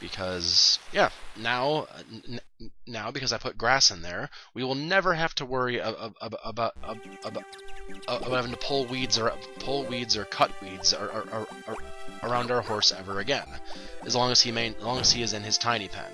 Because, yeah, now because I put grass in there, we will never have to worry about having to pull weeds or cut weeds around our horse ever again, as long as he is in his tiny pen,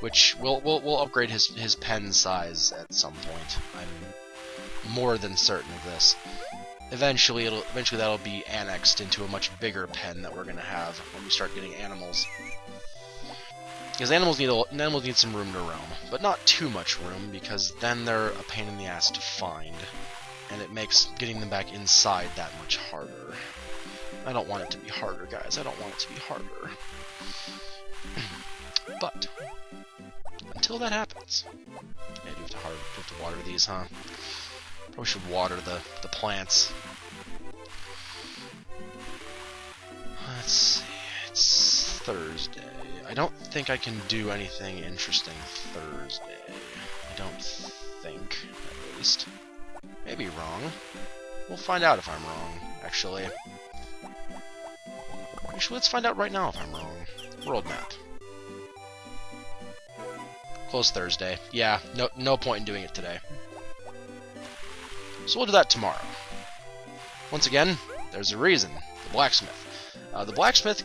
which we'll upgrade his pen size at some point. I'm more than certain of this. Eventually that'll be annexed into a much bigger pen that we're gonna have when we start getting animals. Because animals need some room to roam, but not too much room, because then they're a pain in the ass to find, and it makes getting them back inside that much harder. I don't want it to be harder, guys. I don't want it to be harder. But until that happens, yeah, you have to water these, huh? Probably should water the plants. Let's see. It's Thursday. I don't think I can do anything interesting Thursday. I don't think, at least. Maybe wrong. We'll find out if I'm wrong, actually. Actually, let's find out right now if I'm wrong. World map. Close Thursday. Yeah, no point in doing it today. So we'll do that tomorrow. Once again, there's a reason. The blacksmith. The blacksmith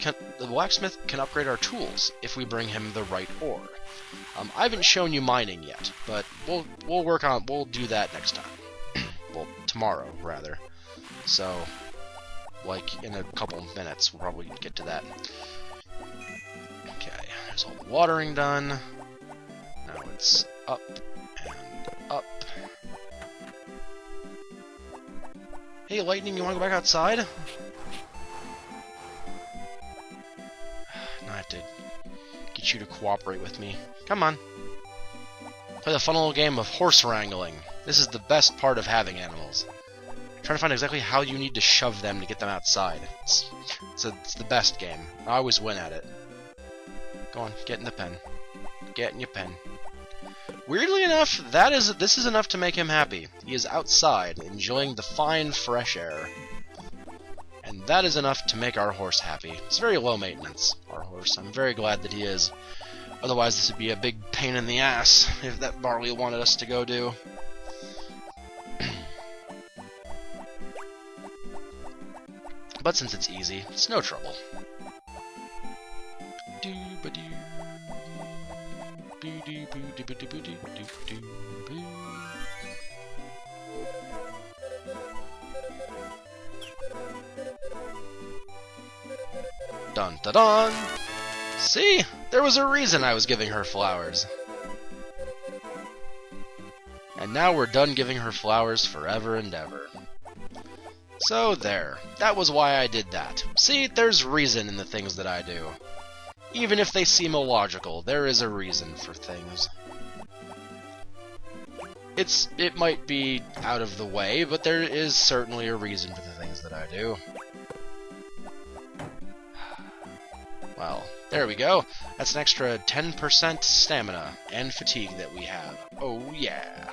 can upgrade our tools if we bring him the right ore. I haven't shown you mining yet, but we'll do that next time. Well, tomorrow rather. So, like in a couple of minutes, we'll probably get to that. Okay, there's all the watering done. Now it's up and up. Hey, Lightning, you want to go back outside? Now I have to get you to cooperate with me. Come on. Play the fun little game of horse wrangling. This is the best part of having animals. Trying to find exactly how you need to shove them to get them outside. It's the best game. I always win at it. Go on, get in the pen. Get in your pen. Weirdly enough, this is enough to make him happy. He is outside, enjoying the fine, fresh air. And that is enough to make our horse happy. It's very low maintenance, our horse. I'm very glad that he is. Otherwise, this would be a big pain in the ass if that Barley wanted us to go do. But since it's easy, it's no trouble. Dun dun dun! See? There was a reason I was giving her flowers. And now we're done giving her flowers forever and ever. So there. That was why I did that. See, there's reason in the things that I do. Even if they seem illogical, there is a reason for things. It might be out of the way, but there is certainly a reason for the things that I do. Well, there we go. That's an extra 10% stamina and fatigue that we have. Oh yeah.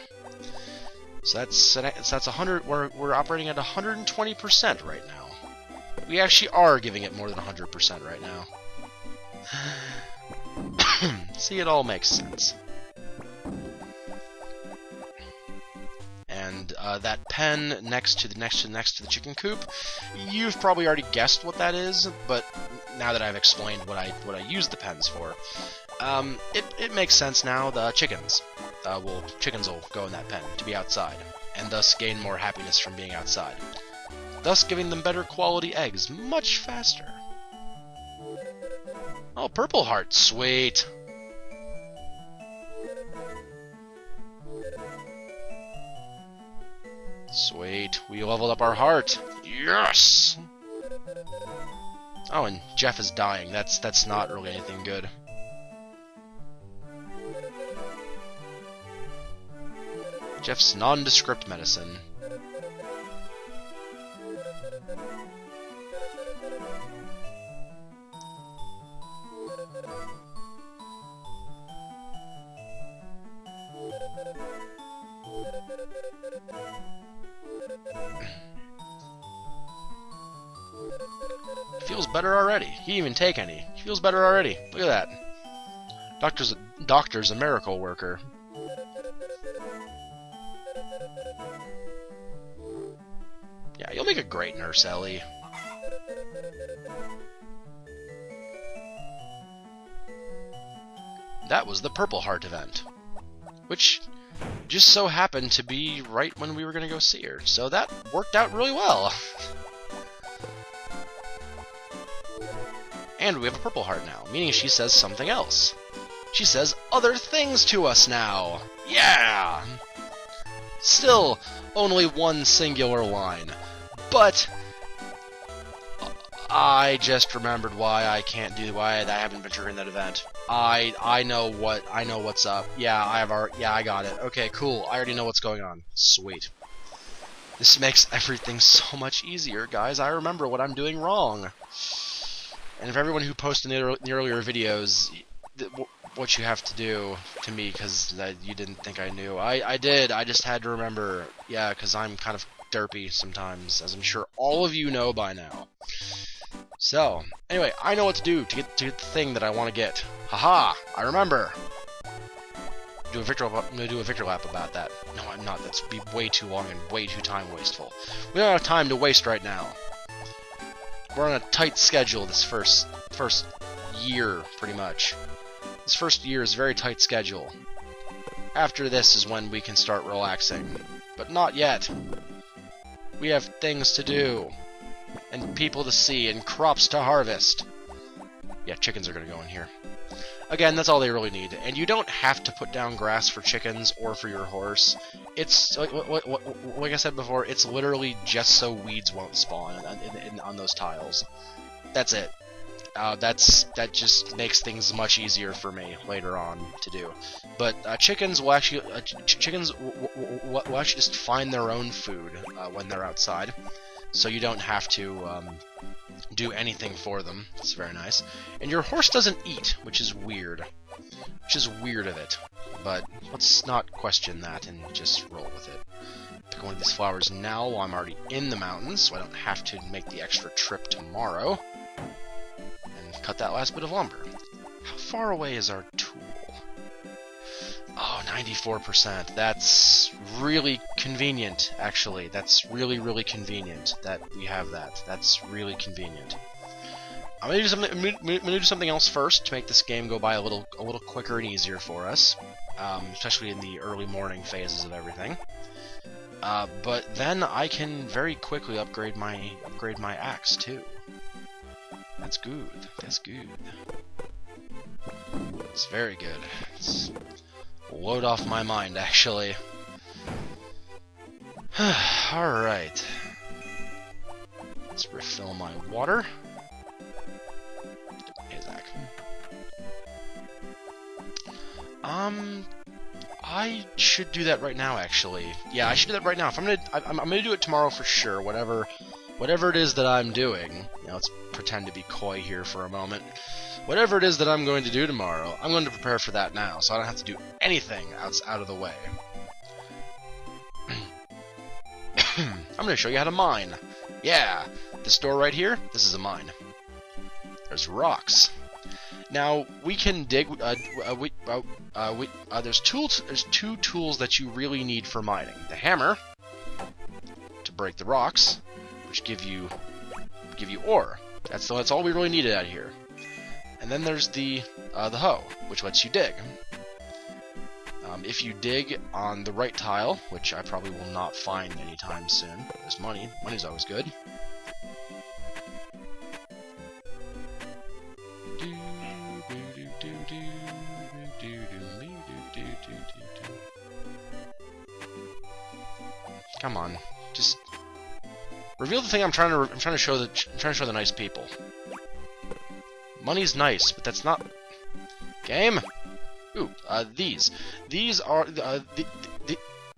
So that's 100. We're operating at 120% right now. We actually are giving it more than 100% right now. See, it all makes sense. And that pen next to the chicken coop, you've probably already guessed what that is, but now that I've explained what I use the pens for, it makes sense now. The chickens will go in that pen to be outside, and thus gain more happiness from being outside, thus giving them better quality eggs much faster. Oh, purple heart, sweet. Sweet, we leveled up our heart. Yes! Oh, and Jeff is dying. That's not really anything good. Jeff's nondescript medicine. Feels better already. He didn't even take any. He feels better already. Look at that. Doctor's a miracle worker. Yeah, you'll make a great nurse, Ellie. That was the Purple Heart event, which just so happened to be right when we were going to go see her, so that worked out really well. And we have a Purple Heart now, meaning she says something else. She says other things to us now! Yeah! Still, only one singular line, but I just remembered why I haven't been triggering that event. I know what's up. Yeah, I got it. Okay, cool. I already know what's going on. Sweet. This makes everything so much easier, guys. I remember what I'm doing wrong. And if everyone who posted in the earlier videos, what you have to do to me, because you didn't think I knew. I did. I just had to remember. Yeah, because I'm kind of derpy sometimes, as I'm sure all of you know by now. So, anyway, I know what to do to get the thing that I want to get. Haha! I remember! I'm gonna do a victory lap about that. No, I'm not. That's be way too long and way too time wasteful. We don't have time to waste right now. We're on a tight schedule this first year, pretty much. This first year is a very tight schedule. After this is when we can start relaxing. But not yet. We have things to do. And people to see, and crops to harvest. Yeah, chickens are gonna go in here. Again, that's all they really need. And you don't have to put down grass for chickens or for your horse. It's, like I said before, it's literally just so weeds won't spawn on those tiles. That's it. That just makes things much easier for me later on to do. But chickens will actually will actually just find their own food when they're outside, so you don't have to do anything for them. It's very nice. And your horse doesn't eat, which is weird. Which is weird of it. But let's not question that and just roll with it. Pick one of these flowers now while I'm already in the mountains, so I don't have to make the extra trip tomorrow. And cut that last bit of lumber. How far away is our tool? Oh, 94%. That's really convenient, actually. That's really, really convenient that we have that. That's really convenient. I'm gonna do something else first to make this game go by a little quicker and easier for us, especially in the early morning phases of everything. But then I can very quickly upgrade my axe too. That's good. That's good. It's very good. It's load off my mind, actually. Alright. Let's refill my water. Hey, Zach. I should do that right now, actually. Yeah, I should do that right now. If I'm gonna do it tomorrow for sure. Whatever it is that I'm doing. You know, let's pretend to be coy here for a moment. Whatever it is that I'm going to do tomorrow, I'm going to prepare for that now, so I don't have to do anything out of the way. I'm going to show you how to mine. Yeah, this door right here, this is a mine. There's rocks. Now, we can dig, there's two tools that you really need for mining. The hammer, to break the rocks, which give you ore. That's all we really needed out here. And then there's the hoe, which lets you dig. If you dig on the right tile, which I probably will not find anytime soon, there's money. Money's always good. Come on, just reveal the thing I'm trying to show the nice people. Money's nice, but that's not game. Ooh, these are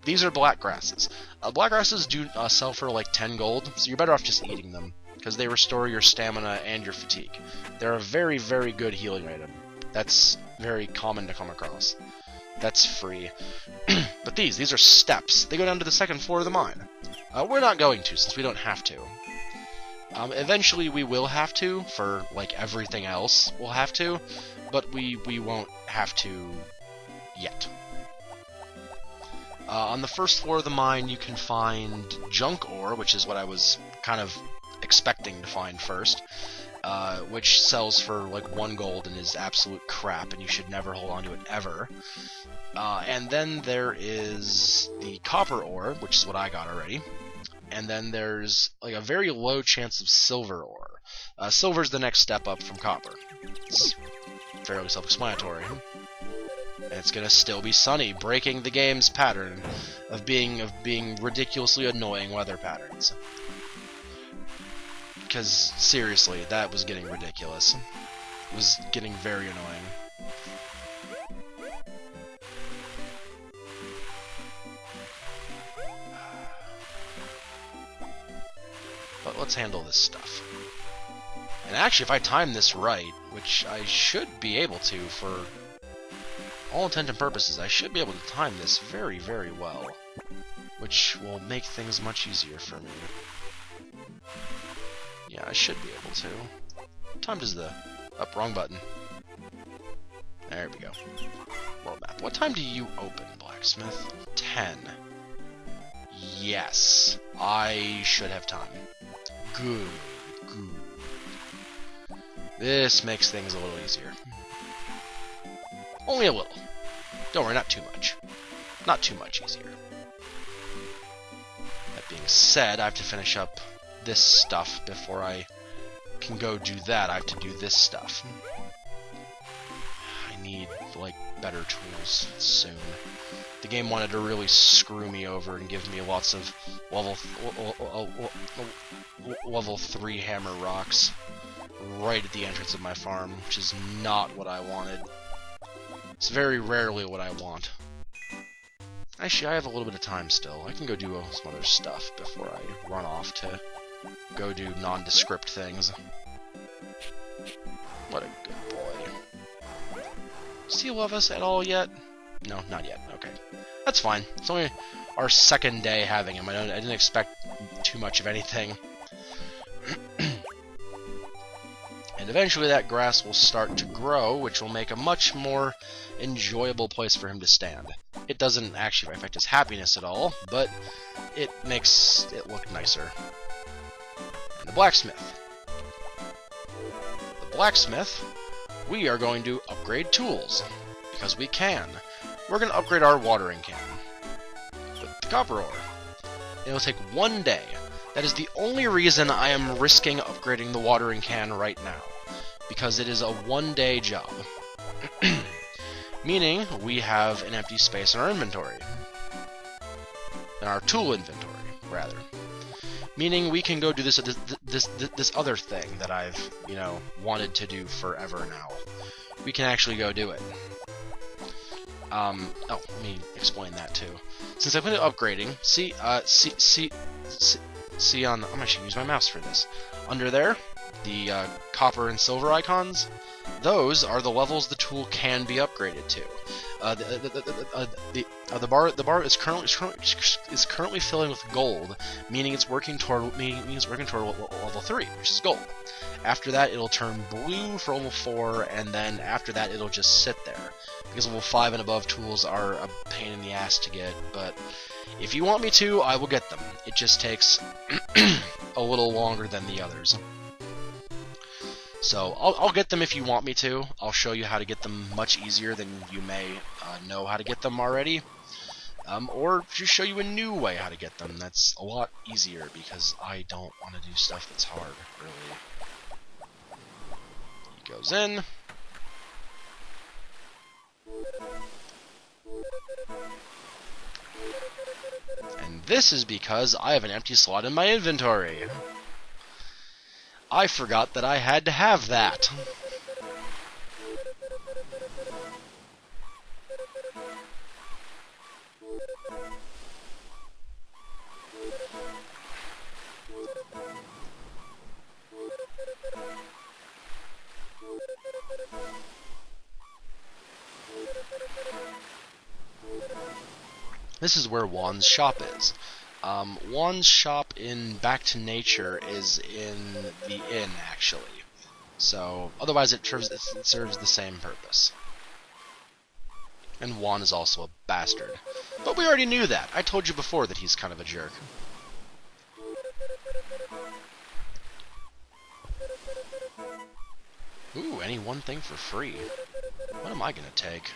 these are black grasses. Black grasses do sell for like 10 gold, so you're better off just eating them because they restore your stamina and your fatigue. They're a very, very good healing item. That's very common to come across. That's free. But these are steps. They go down to the second floor of the mine. We're not going to, since we don't have to. Eventually we will have to, for like everything else we'll have to, but we won't have to yet. On the first floor of the mine, you can find junk ore, which is what I was kind of expecting to find first, which sells for like 1 gold and is absolute crap, and you should never hold on to it ever. And then there is the copper ore, which is what I got already. And then there's like a very low chance of silver ore. Silver's the next step up from copper. It's fairly self-explanatory. And it's gonna still be sunny, breaking the game's pattern of being ridiculously annoying weather patterns. Because seriously, that was getting ridiculous. It was getting very annoying. But let's handle this stuff. And actually, if I time this right, which I should be able to for all intent and purposes, I should be able to time this very, very well, which will make things much easier for me. Yeah, I should be able to. What time does the... Oh, wrong button. There we go. World map. What time do you open, Blacksmith? 10. Yes. I should have time. Good. Good. This makes things a little easier. Only a little. Don't worry, not too much. Not too much easier. That being said, I have to finish up this stuff before I can go do that. I have to do this stuff. I need, like, better tools soon. The game wanted to really screw me over and give me lots of level 3 hammer rocks right at the entrance of my farm, which is not what I wanted. It's very rarely what I want. Actually, I have a little bit of time still. I can go do some other stuff before I run off to go do nondescript things. What a good boy. Does he love us at all yet? No, not yet. Okay. That's fine. It's only our second day having him. I didn't expect too much of anything. And eventually that grass will start to grow, which will make a much more enjoyable place for him to stand. It doesn't actually affect his happiness at all, but it makes it look nicer. And the blacksmith. The blacksmith, we are going to upgrade tools, because we can. We're going to upgrade our watering can with the copper ore. It will take 1 day. That is the only reason I am risking upgrading the watering can right now, because it is a 1-day job. Meaning, we have an empty space in our inventory. In our tool inventory, rather. Meaning, we can go do this other thing that I've, wanted to do forever now. We can actually go do it. Let me explain that too. Since I've been upgrading, see on, I'm actually use my mouse for this. Under there, the copper and silver icons, those are the levels the tool can be upgraded to. The bar is currently filling with gold, meaning it's working toward level 3, which is gold. After that, it'll turn blue for level 4, and then after that, it'll just sit there. Because level 5 and above tools are a pain in the ass to get, but if you want me to, I will get them. It just takes a little longer than the others. So, I'll get them if you want me to. I'll show you how to get them much easier than you may know how to get them already. Or just show you a new way how to get them. That's a lot easier, because I don't want to do stuff that's hard, really. He goes in. And this is because I have an empty slot in my inventory. I forgot that I had to have that. This is where Juan's shop is. Juan's shop in Back to Nature is in the inn, actually. So, otherwise it serves the same purpose. And Juan is also a bastard. But we already knew that. I told you before that he's kind of a jerk. Ooh, any one thing for free. What am I gonna take?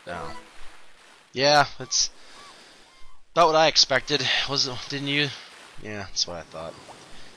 No. Yeah, that's about what I expected. Didn't you? Yeah, that's what I thought.